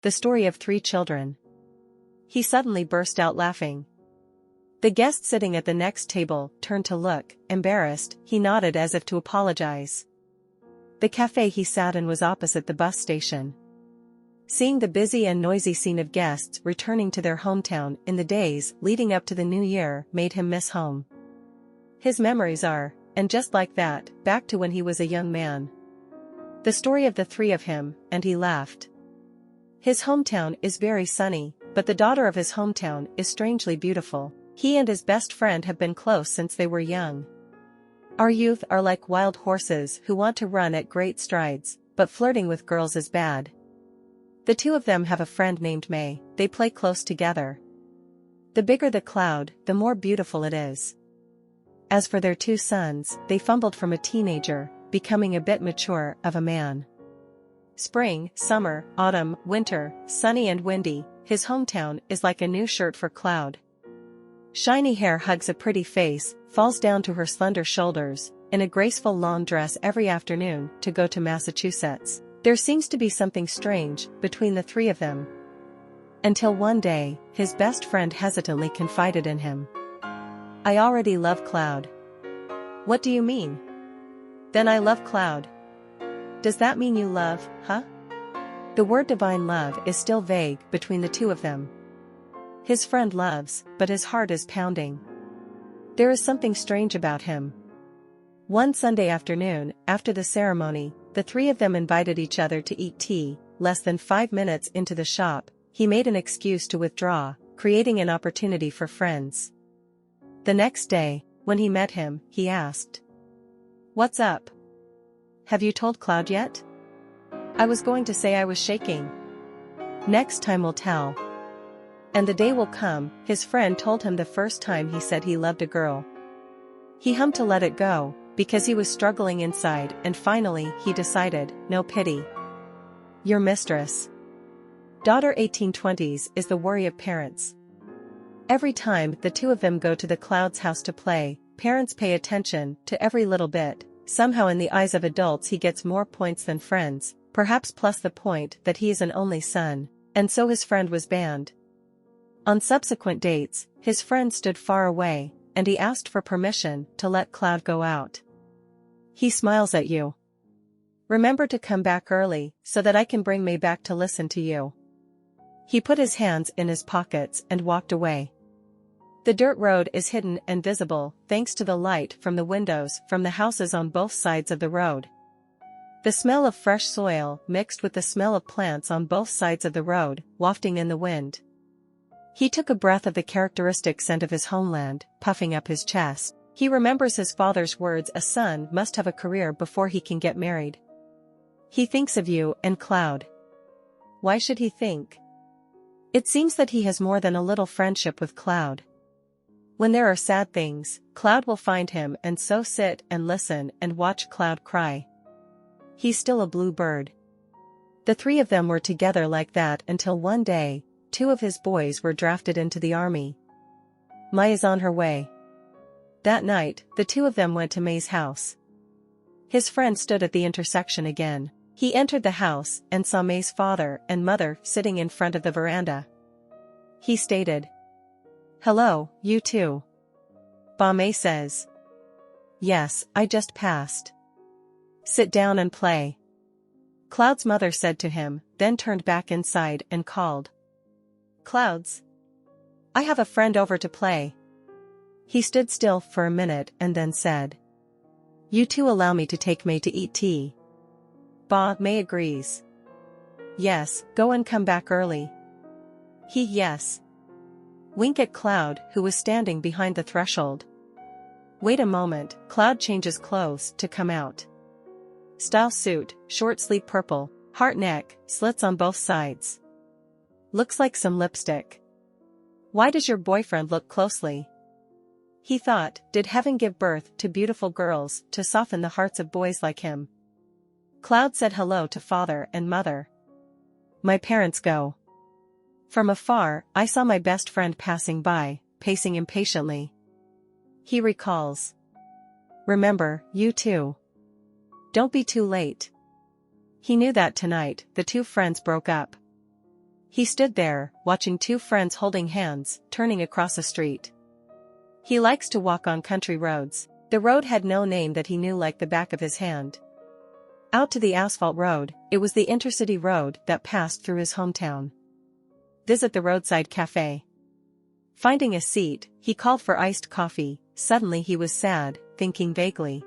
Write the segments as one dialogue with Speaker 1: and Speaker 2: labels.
Speaker 1: The story of 3 children. He suddenly burst out laughing. The guest sitting at the next table turned to look. Embarrassed, he nodded as if to apologize. The cafe he sat in was opposite the bus station. Seeing the busy and noisy scene of guests returning to their hometown in the days leading up to the new year made him miss home. His memories are, and just like that, back to when he was a young man. The story of the 3 of him, and he laughed. His hometown is very sunny, but the daughter of his hometown is strangely beautiful. He and his best friend have been close since they were young. Our youth are like wild horses who want to run at great strides, but flirting with girls is bad. The 2 of them have a friend named May. They play close together. The bigger the cloud, the more beautiful it is. As for their 2 sons, they fumbled from a teenager, becoming a bit mature of a man. Spring, summer, autumn, winter, sunny and windy, his hometown is like a new shirt for Cloud. Shiny hair hugs a pretty face, falls down to her slender shoulders, in a graceful lawn dress every afternoon to go to Massachusetts. There seems to be something strange between the 3 of them. Until one day, his best friend hesitantly confided in him. "I already love Cloud." "What do you mean?" "Then I love Cloud." "Does that mean you love, huh?" The word divine love is still vague between the 2 of them. His friend loves, but his heart is pounding. There is something strange about him. One Sunday afternoon, after the ceremony, the 3 of them invited each other to eat tea. Less than 5 minutes into the shop, he made an excuse to withdraw, creating an opportunity for friends. The next day, when he met him, he asked, "What's up? Have you told Cloud yet?" "I was going to say I was shaking." "Next time will tell." And the day will come, his friend told him the first time he said he loved a girl. He hummed to let it go, because he was struggling inside, and finally he decided, no pity. Your mistress. Daughter 1820s is the worry of parents. Every time the 2 of them go to the Cloud's house to play, parents pay attention to every little bit. Somehow in the eyes of adults he gets more points than friends, perhaps plus the point that he is an only son, and so his friend was banned. On subsequent dates, his friend stood far away, and he asked for permission to let Cloud go out. He smiles at you. "Remember to come back early, so that I can bring May back to listen to you." He put his hands in his pockets and walked away. The dirt road is hidden and visible, thanks to the light from the windows from the houses on both sides of the road. The smell of fresh soil mixed with the smell of plants on both sides of the road, wafting in the wind. He took a breath of the characteristic scent of his homeland, puffing up his chest. He remembers his father's words: a son must have a career before he can get married. He thinks of you and Cloud. Why should he think? It seems that he has more than a little friendship with Cloud. When there are sad things, Cloud will find him and so sit and listen and watch Cloud cry. He's still a blue bird. The 3 of them were together like that until one day, 2 of his boys were drafted into the army. May is on her way. That night, the 2 of them went to May's house. His friend stood at the intersection again. He entered the house and saw May's father and mother sitting in front of the veranda. He stated, "Hello, you two." Ba May says, "Yes, I just passed. Sit down and play." Cloud's mother said to him, then turned back inside and called, "Clouds, I have a friend over to play." He stood still for a minute and then said, "You two allow me to take May to eat tea." Ba May agrees. "Yes, go and come back early." Yes. Wink at Cloud, who was standing behind the threshold. Wait a moment, Cloud changes clothes to come out. Style suit, short sleeve purple, heart neck, slits on both sides. Looks like some lipstick. Why does your boyfriend look closely? He thought, did heaven give birth to beautiful girls to soften the hearts of boys like him? Cloud said hello to father and mother. My parents go. From afar, I saw my best friend passing by, pacing impatiently. He recalls. Remember, you too. Don't be too late. He knew that tonight, the two friends broke up. He stood there, watching two friends holding hands, turning across a street. He likes to walk on country roads. The road had no name that he knew like the back of his hand. Out to the asphalt road, it was the intercity road that passed through his hometown. Visit the roadside cafe. Finding a seat, he called for iced coffee. Suddenly he was sad, thinking vaguely.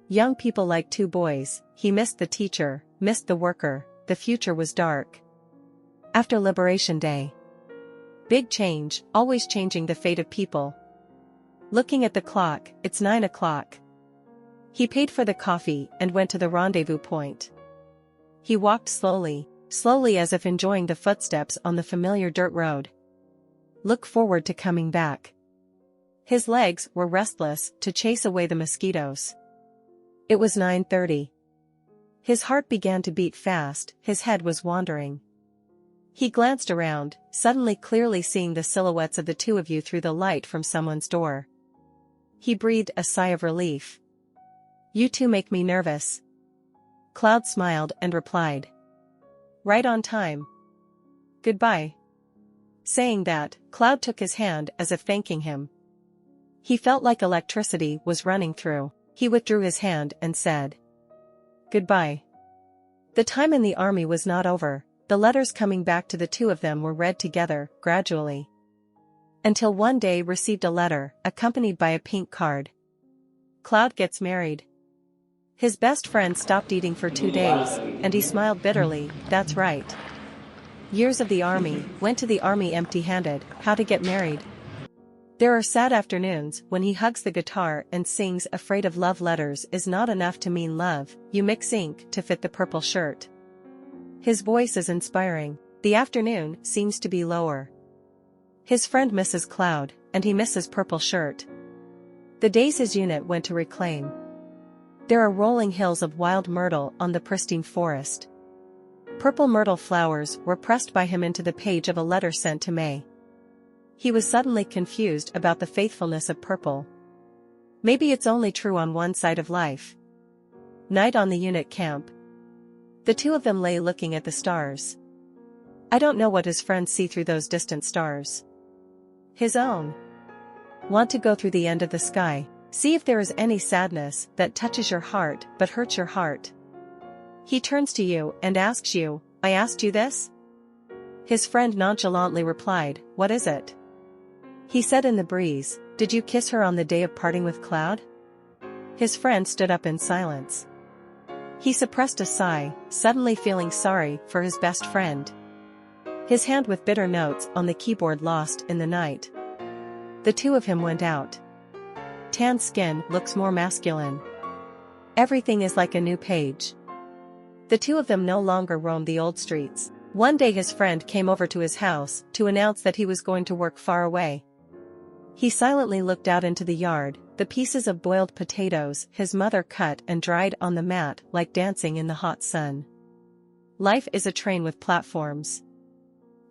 Speaker 1: Young people like two boys, he missed the teacher, missed the worker, the future was dark. After Liberation Day. Big change, always changing the fate of people. Looking at the clock, it's 9 o'clock. He paid for the coffee and went to the rendezvous point. He walked slowly, slowly as if enjoying the footsteps on the familiar dirt road. Look forward to coming back. His legs were restless to chase away the mosquitoes. It was 9:30. His heart began to beat fast, his head was wandering. He glanced around, suddenly clearly seeing the silhouettes of the two of you through the light from someone's door. He breathed a sigh of relief. You two make me nervous. Cloud smiled and replied. Right on time. Goodbye. Saying that, Cloud took his hand as if thanking him. He felt like electricity was running through. He withdrew his hand and said. Goodbye. The time in the army was not over. The letters coming back to the two of them were read together, gradually. Until one day received a letter, accompanied by a pink card. Cloud gets married. His best friend stopped eating for 2 days, and he smiled bitterly, that's right. Years of the army, went to the army empty-handed, how to get married. There are sad afternoons when he hugs the guitar and sings Afraid of Love letters is not enough to mean love, you mix ink to fit the purple shirt. His voice is inspiring, the afternoon seems to be lower. His friend misses Cloud, and he misses purple shirt. The days his unit went to reclaim. There are rolling hills of wild myrtle on the pristine forest. Purple myrtle flowers were pressed by him into the page of a letter sent to May. He was suddenly confused about the faithfulness of purple. Maybe it's only true on one side of life. Night on the unit camp. The two of them lay looking at the stars. I don't know what his friends see through those distant stars. His own. Want to go through the end of the sky, see if there is any sadness that touches your heart but hurts your heart. He turns to you and asks you, I asked you this? His friend nonchalantly replied, what is it? He said in the breeze, did you kiss her on the day of parting with Cloud? His friend stood up in silence. He suppressed a sigh, suddenly feeling sorry for his best friend. His hand with bitter notes on the keyboard lost in the night. The two of him went out. Tan skin looks more masculine. Everything is like a new page. The two of them no longer roamed the old streets. One day his friend came over to his house to announce that he was going to work far away. He silently looked out into the yard, the pieces of boiled potatoes his mother cut and dried on the mat like dancing in the hot sun. Life is a train with platforms.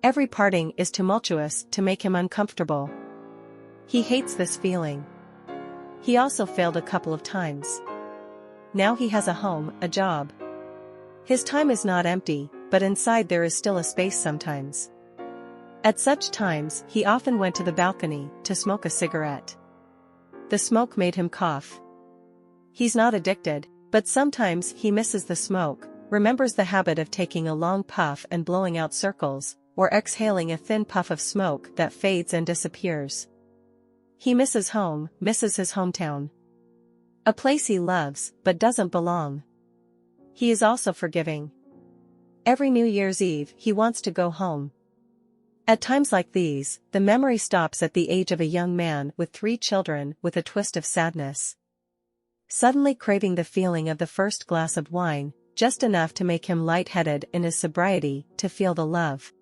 Speaker 1: Every parting is tumultuous to make him uncomfortable. He hates this feeling. He also failed a couple of times. Now he has a home, a job. His time is not empty, but inside there is still a space sometimes. At such times he often went to the balcony to smoke a cigarette. The smoke made him cough. He's not addicted, but sometimes he misses the smoke, remembers the habit of taking a long puff and blowing out circles, or exhaling a thin puff of smoke that fades and disappears. He misses home, misses his hometown. A place he loves, but doesn't belong. He is also forgiving. Every New Year's Eve he wants to go home. At times like these, the memory stops at the age of a young man with 3 children with a twist of sadness. Suddenly craving the feeling of the first glass of wine, just enough to make him light-headed in his sobriety to feel the love.